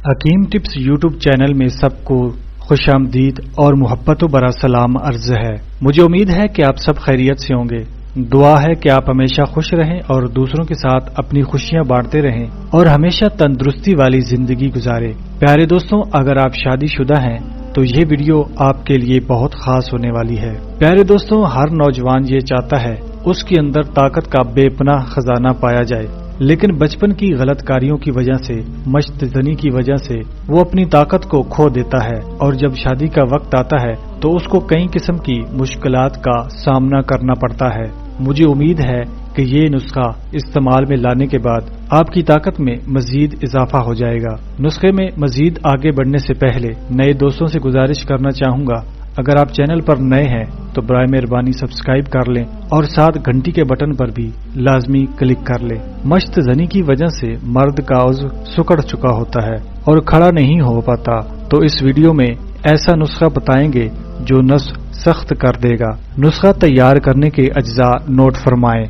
حکیم tips YouTube channel میں سب کو خوش آمدید اور محبت و برا سلام عرض ہے۔ مجھے امید ہے کہ آپ سب خیریت سے ہوں گے۔ دعا ہے کہ آپ ہمیشہ خوش رہیں اور دوسروں کے ساتھ اپنی خوشیاں بانٹتے رہیں اور ہمیشہ تندرستی والی زندگی گزارے۔ پیارے دوستوں، اگر آپ شادی شدہ ہیں تو یہ ویڈیو آپ کے لیے بہت خاص ہونے والی ہے۔ پیارے دوستوں، ہر نوجوان یہ چاہتا ہے اس کے اندر طاقت کا بے پناہ خزانہ پایا جائے، لیکن بچپن کی غلط کاریوں کی وجہ سے، مشت زنی کی وجہ سے وہ اپنی طاقت کو کھو دیتا ہے، اور جب شادی کا وقت آتا ہے تو اس کو کئی قسم کی مشکلات کا سامنا کرنا پڑتا ہے۔ مجھے امید ہے کہ یہ نسخہ استعمال میں لانے کے بعد آپ کی طاقت میں مزید اضافہ ہو جائے گا۔ نسخے میں مزید آگے بڑھنے سے پہلے نئے دوستوں سے گزارش کرنا چاہوں گا، اگر آپ چینل پر نئے ہیں تو برائے مہربانی سبسکرائب کر لیں اور ساتھ گھنٹی کے بٹن پر بھی لازمی کلک کر لیں۔ مشت زنی کی وجہ سے مرد کا عضو سکڑ چکا ہوتا ہے اور کھڑا نہیں ہو پاتا، تو اس ویڈیو میں ایسا نسخہ بتائیں گے جو نس سخت کر دے گا۔ نسخہ تیار کرنے کے اجزاء نوٹ فرمائیں۔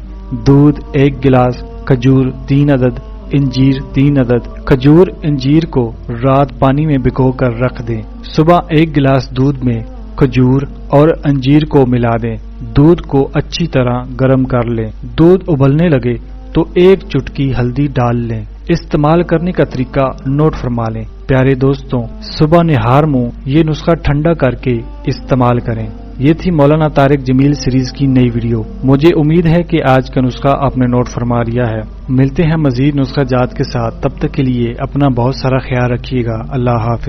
دودھ 1 گلاس، کھجور 3 عدد، انجیر 3 عدد۔ کھجور انجیر کو رات پانی میں بھگو کر رکھ دیں۔ صبح 1 گلاس دودھ میں کھجور اور انجیر کو ملا دیں۔ دودھ کو اچھی طرح گرم کر لیں۔ دودھ ابلنے لگے تو 1 چٹکی ہلدی ڈال لیں۔ استعمال کرنے کا طریقہ نوٹ فرما لیں۔ پیارے دوستوں، صبح نہار منہ یہ نسخہ ٹھنڈا کر کے استعمال کریں۔ یہ تھی مولانا طارق جمیل سیریز کی نئی ویڈیو۔ مجھے امید ہے کہ آج کا نسخہ آپ نے نوٹ فرما لیا ہے۔ ملتے ہیں مزید نسخہ جات کے ساتھ، تب تک کے لیے اپنا بہت سارا خیال رکھیے گا۔ اللہ حافظ۔